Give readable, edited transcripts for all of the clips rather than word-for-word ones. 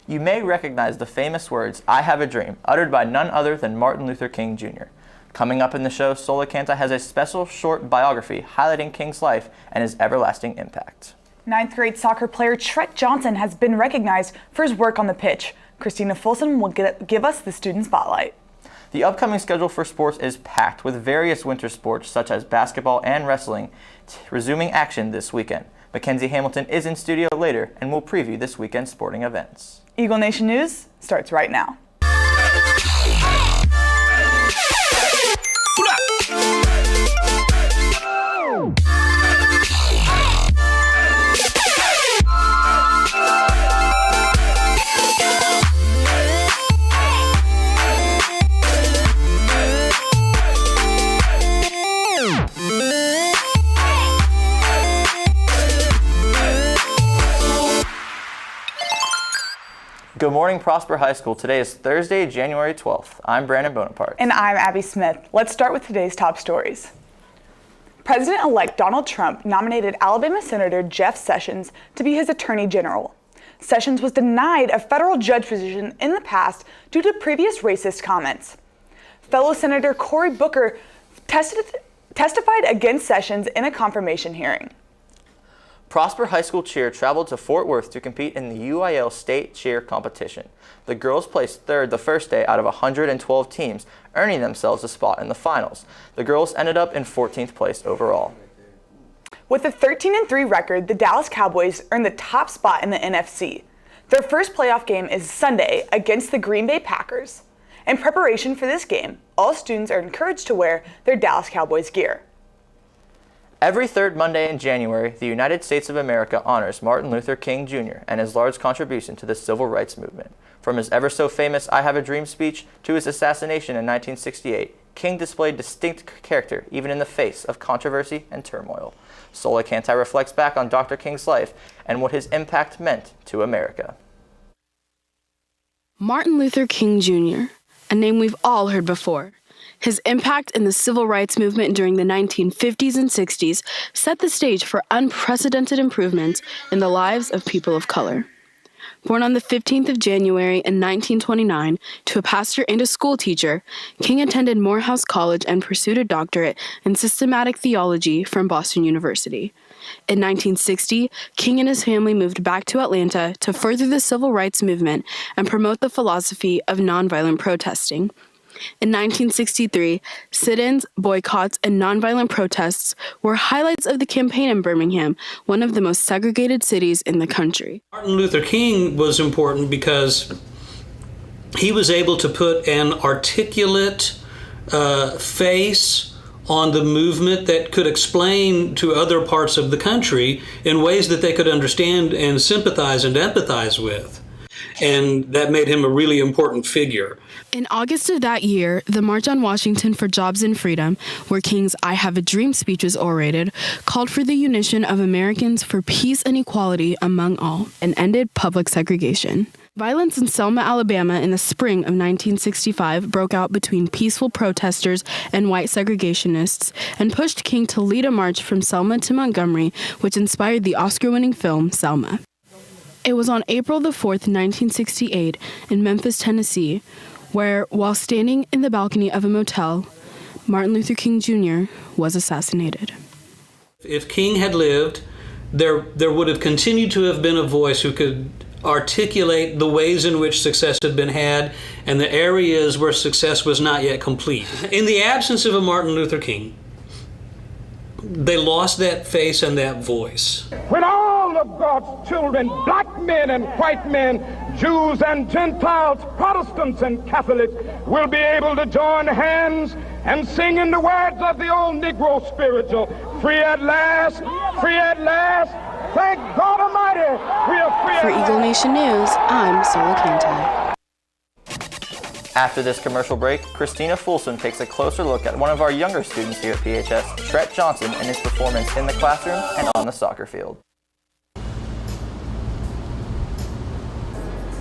you may recognize the famous words, "I have a dream," uttered by none other than Martin Luther King Jr. Coming up in the show, Sola Canta has a special short biography highlighting King's life and his everlasting impact. Ninth grade soccer player Tret Johnson has been recognized for his work on the pitch. Christina Folsom will give us the student spotlight. The upcoming schedule for sports is packed with various winter sports such as basketball and wrestling resuming action this weekend. Mackenzie Hamilton is in studio later and will preview this weekend's sporting events. Eagle Nation News starts right now. Good morning, Prosper High School. Today is Thursday, January 12th. I'm Brandon Bonaparte. And I'm Abby Smith. Let's start with today's top stories. President-elect Donald Trump nominated Alabama Senator Jeff Sessions to be his Attorney General. Sessions was denied a federal judge position in the past due to previous racist comments. Fellow Senator Cory Booker testified against Sessions in a confirmation hearing. Prosper High School cheer traveled to Fort Worth to compete in the UIL state cheer competition. The girls placed third the first day out of 112 teams, earning themselves a spot in the finals. The girls ended up in 14th place overall. With a 13-3 record, the Dallas Cowboys earned the top spot in the NFC. Their first playoff game is Sunday against the Green Bay Packers. In preparation for this game, all students are encouraged to wear their Dallas Cowboys gear. Every third Monday in January, the United States of America honors Martin Luther King Jr. and his large contribution to the civil rights movement. From his ever-so-famous "I Have a Dream" speech to his assassination in 1968, King displayed distinct character even in the face of controversy and turmoil. Sola Canta reflects back on Dr. King's life and what his impact meant to America. Martin Luther King Jr., a name we've all heard before. His impact in the civil rights movement during the 1950s and 60s set the stage for unprecedented improvements in the lives of people of color. Born on the 15th of January in 1929 to a pastor and a school teacher, King attended Morehouse College and pursued a doctorate in systematic theology from Boston University. In 1960, King and his family moved back to Atlanta to further the civil rights movement and promote the philosophy of nonviolent protesting. In 1963, sit-ins, boycotts, and nonviolent protests were highlights of the campaign in Birmingham, one of the most segregated cities in the country. Martin Luther King was important because he was able to put an articulate face on the movement that could explain to other parts of the country in ways that they could understand and sympathize and empathize with. And that made him a really important figure. In August of that year, the March on Washington for Jobs and Freedom, where King's "I Have a Dream" speech was orated, called for the unition of Americans for peace and equality among all, and ended public segregation. Violence in Selma, Alabama in the spring of 1965 broke out between peaceful protesters and white segregationists and pushed King to lead a march from Selma to Montgomery, which inspired the Oscar-winning film Selma. It was on April the 4th, 1968, in Memphis, Tennessee, where, while standing in the balcony of a motel, Martin Luther King Jr. was assassinated. If King had lived, there would have continued to have been a voice who could articulate the ways in which success had been had and the areas where success was not yet complete. In the absence of a Martin Luther King, they lost that face and that voice. When all of God's children, black men and white men, Jews and Gentiles, Protestants and Catholics, will be able to join hands and sing in the words of the old Negro spiritual, "Free at last, free at last, thank God Almighty, we are free For at Eagle last." Nation News, I'm Sola Canta. After this commercial break, Christina Folsom takes a closer look at one of our younger students here at PHS, Tret Johnson, and his performance in the classroom and on the soccer field.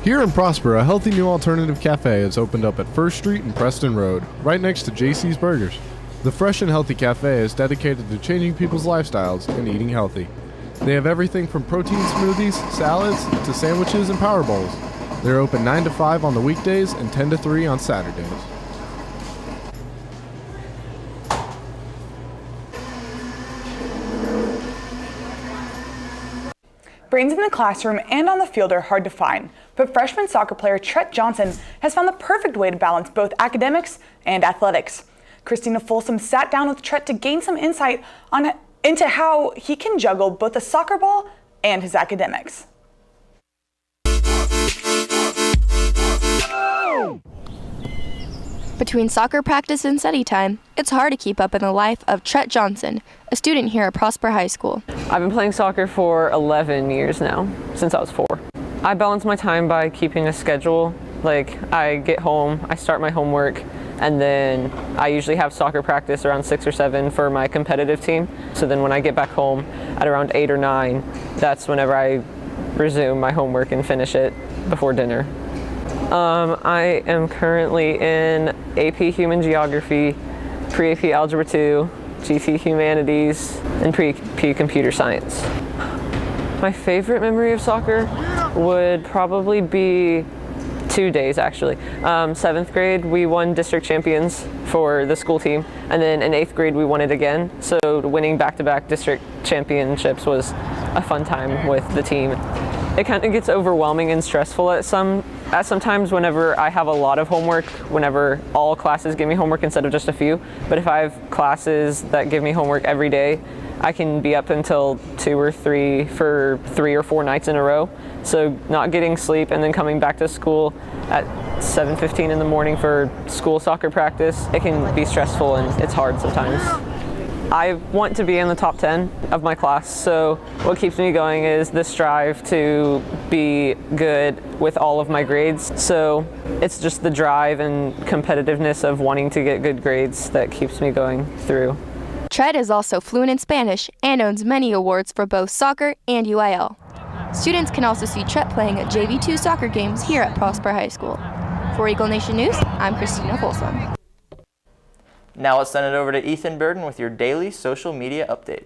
Here in Prosper, a healthy new alternative cafe has opened up at 1st Street and Preston Road, right next to JC's Burgers. The Fresh and Healthy Cafe is dedicated to changing people's lifestyles and eating healthy. They have everything from protein smoothies, salads, to sandwiches and power bowls. They're open 9 to 5 on the weekdays and 10 to 3 on Saturdays. Brains in the classroom and on the field are hard to find, but freshman soccer player Tret Johnson has found the perfect way to balance both academics and athletics. Christina Folsom sat down with Tret to gain some insight into how he can juggle both the soccer ball and his academics. Between soccer practice and study time, it's hard to keep up in the life of Tret Johnson, a student here at Prosper High School. I've been playing soccer for 11 years now, since I was 4. I balance my time by keeping a schedule. Like, I get home, I start my homework, and then I usually have soccer practice around 6 or 7 for my competitive team. So then when I get back home at around 8 or 9, that's whenever I resume my homework and finish it before dinner. I am currently in AP Human Geography, Pre-AP Algebra 2, GT Humanities, and Pre-AP Computer Science. My favorite memory of soccer would probably be 2 days, actually. 7th grade, we won district champions for the school team, and then in 8th grade, we won it again. So winning back-to-back district championships was a fun time with the team. It kind of gets overwhelming and stressful at sometimes whenever I have a lot of homework, whenever all classes give me homework instead of just a few. But if I have classes that give me homework every day, I can be up until 2 or 3 for 3 or 4 nights in a row. So not getting sleep and then coming back to school at 7:15 in the morning for school soccer practice, it can be stressful and it's hard sometimes. I want to be in the top 10 of my class, so what keeps me going is the strive to be good with all of my grades. So it's just the drive and competitiveness of wanting to get good grades that keeps me going through. Tret is also fluent in Spanish and owns many awards for both soccer and UIL. Students can also see Tret playing at JV2 soccer games here at Prosper High School. For Eagle Nation News, I'm Christina Folsom. Now let's send it over to Ethan Burden with your daily social media update.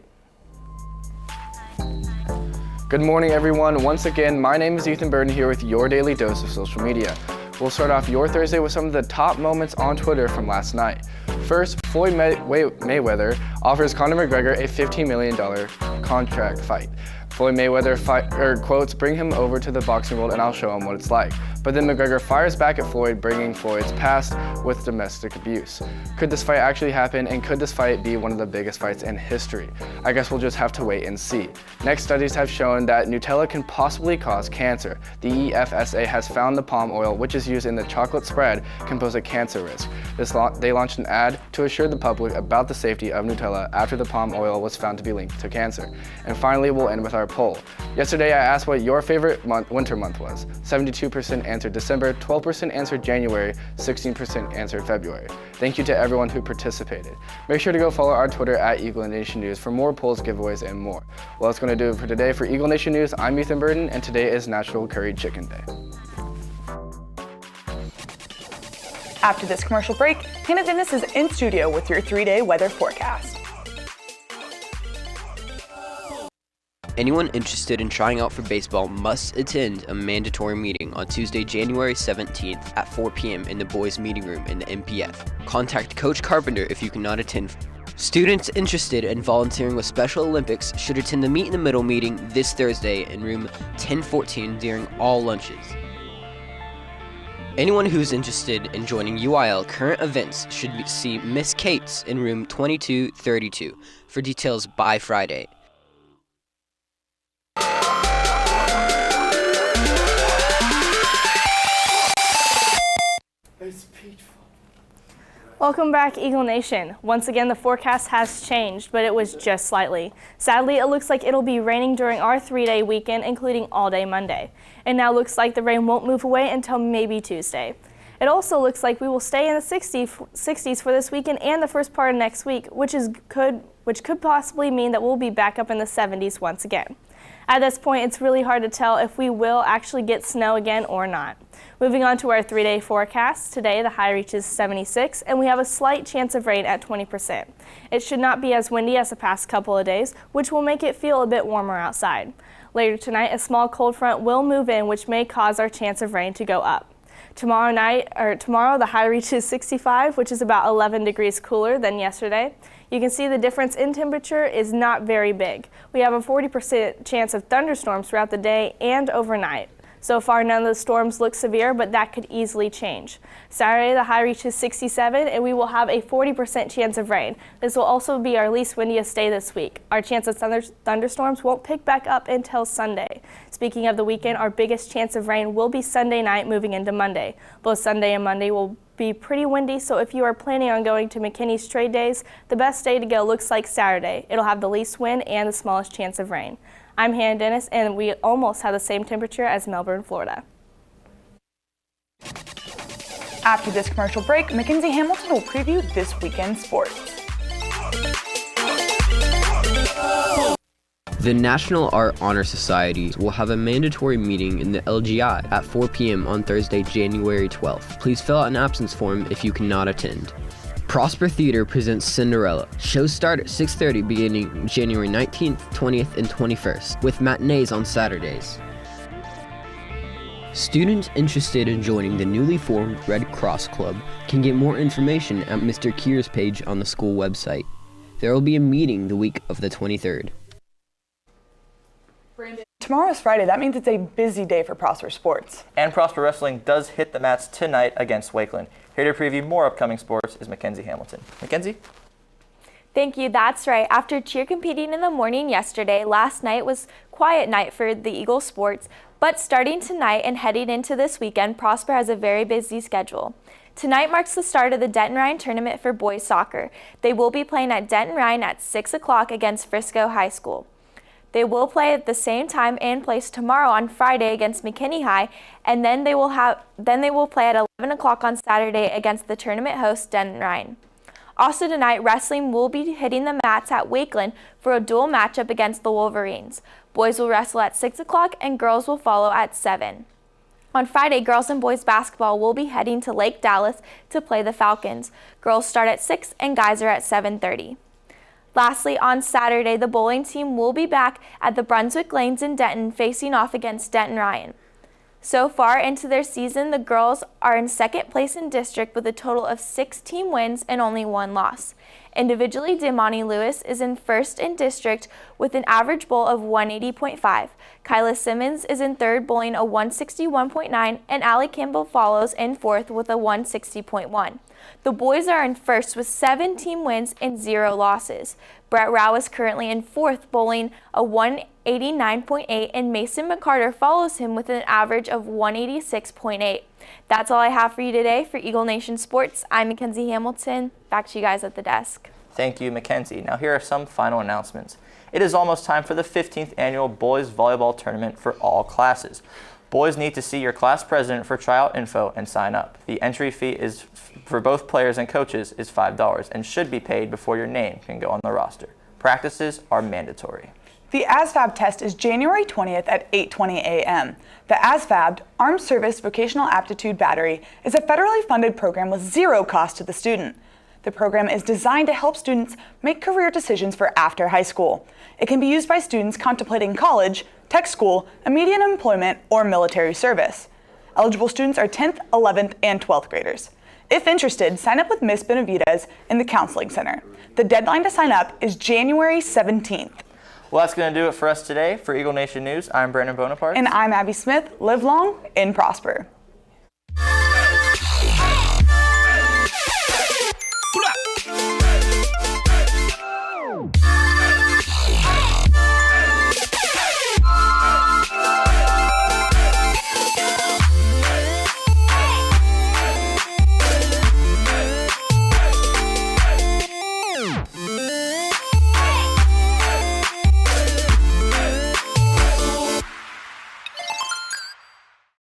Good morning, everyone. Once again, my name is Ethan Burden here with your daily dose of social media. We'll start off your Thursday with some of the top moments on Twitter from last night. First, Floyd Mayweather offers Conor McGregor a $15 million contract fight. Floyd Mayweather quotes, "Bring him over to the boxing world and I'll show him what it's like." But then McGregor fires back at Floyd, bringing Floyd's past with domestic abuse. Could this fight actually happen, and could this fight be one of the biggest fights in history? I guess we'll just have to wait and see. Next, studies have shown that Nutella can possibly cause cancer. The EFSA has found the palm oil, which is used in the chocolate spread, can pose a cancer risk. They launched an ad to assure the public about the safety of Nutella after the palm oil was found to be linked to cancer. And finally, we'll end with our poll. Yesterday, I asked what your favorite winter month was. 72% answered December, 12% answered January, 16% answered February. Thank you to everyone who participated. Make sure to go follow our Twitter at Eagle Nation News for more polls, giveaways, and more. Well, that's going to do it for today. For Eagle Nation News, I'm Ethan Burden, and today is National Curried Chicken Day. After this commercial break, Hannah Dennis is in studio with your 3-day weather forecast. Anyone interested in trying out for baseball must attend a mandatory meeting on Tuesday, January 17th at 4 p.m. in the boys' meeting room in the MPF. Contact Coach Carpenter if you cannot attend. Students interested in volunteering with Special Olympics should attend the Meet in the Middle meeting this Thursday in room 1014 during all lunches. Anyone who's interested in joining UIL current events should see Miss Cates in room 2232 for details by Friday. Welcome back, Eagle Nation. Once again, the forecast has changed, but it was just slightly. Sadly, it looks like it'll be raining during our 3-day weekend, including all day Monday. It now looks like the rain won't move away until maybe Tuesday. It also looks like we will stay in the 60s for this weekend and the first part of next week, which could possibly mean that we'll be back up in the 70s once again. At this point, it's really hard to tell if we will actually get snow again or not. Moving on to our 3-day forecast, today the high reaches 76 and we have a slight chance of rain at 20%. It should not be as windy as the past couple of days, which will make it feel a bit warmer outside. Later tonight, a small cold front will move in, which may cause our chance of rain to go up. Tomorrow, the high reaches 65, which is about 11 degrees cooler than yesterday. You can see the difference in temperature is not very big. We have a 40% chance of thunderstorms throughout the day and overnight. So far, none of the storms look severe, but that could easily change. Saturday, the high reaches 67, and we will have a 40% chance of rain. This will also be our least windiest day this week. Our chance of thunderstorms won't pick back up until Sunday. Speaking of the weekend, our biggest chance of rain will be Sunday night moving into Monday. Both Sunday and Monday will be pretty windy, so if you are planning on going to McKinney's trade days, the best day to go looks like Saturday. It'll have the least wind and the smallest chance of rain. I'm Hannah Dennis, and we almost have the same temperature as Melbourne, Florida. After this commercial break, Mackenzie Hamilton will preview this weekend's sports. The National Art Honor Society will have a mandatory meeting in the LGI at 4 p.m. on Thursday, January 12th. Please fill out an absence form if you cannot attend. Prosper Theater presents Cinderella. Shows start at 6:30 beginning January 19th, 20th, and 21st, with matinees on Saturdays. Students interested in joining the newly formed Red Cross Club can get more information at Mr. Keir's page on the school website. There will be a meeting the week of the 23rd. Tomorrow is Friday. That means it's a busy day for Prosper Sports. And Prosper Wrestling does hit the mats tonight against Wakeland. Here to preview more upcoming sports is Mackenzie Hamilton. Mackenzie? Thank you, that's right. After cheer competing in the morning yesterday, last night was quiet night for the Eagle sports, but starting tonight and heading into this weekend, Prosper has a very busy schedule. Tonight marks the start of the Denton Ryan tournament for boys soccer. They will be playing at Denton Ryan at 6 o'clock against Frisco High School. They will play at the same time and place tomorrow on Friday against McKinney High, and then they will play at 11 o'clock on Saturday against the tournament host Denton Ryan. Also tonight, wrestling will be hitting the mats at Wakeland for a dual matchup against the Wolverines. Boys will wrestle at 6 o'clock and girls will follow at 7. On Friday, girls and boys basketball will be heading to Lake Dallas to play the Falcons. Girls start at 6 and guys are at 7:30. Lastly, on Saturday, the bowling team will be back at the Brunswick Lanes in Denton facing off against Denton Ryan. So far into their season, the girls are in second place in district with a total of 16 wins and only 1 loss. Individually, Damani Lewis is in first in district with an average bowl of 180.5. Kyla Simmons is in third, bowling a 161.9, and Allie Campbell follows in fourth with a 160.1. The boys are in first with 17 wins and 0 losses. Brett Rao is currently in fourth, bowling a 189.8, and Mason McCarter follows him with an average of 186.8. That's all I have for you today. For Eagle Nation Sports, I'm Mackenzie Hamilton. Back to you guys at the desk. Thank you, Mackenzie. Now here are some final announcements. It is almost time for the 15th annual Boys Volleyball Tournament for all classes. Boys need to see your class president for tryout info and sign up. The entry fee is for both players and coaches is $5 and should be paid before your name can go on the roster. Practices are mandatory. The ASVAB test is January 20th at 8:20 a.m. The ASVAB, Armed Service Vocational Aptitude Battery, is a federally funded program with 0 cost to the student. The program is designed to help students make career decisions for after high school. It can be used by students contemplating college, tech school, immediate employment, or military service. Eligible students are 10th, 11th, and 12th graders. If interested, sign up with Ms. Benavides in the Counseling Center. The deadline to sign up is January 17th. Well, that's going to do it for us today. For Eagle Nation News, I'm Brandon Bonaparte. And I'm Abby Smith. Live long and prosper.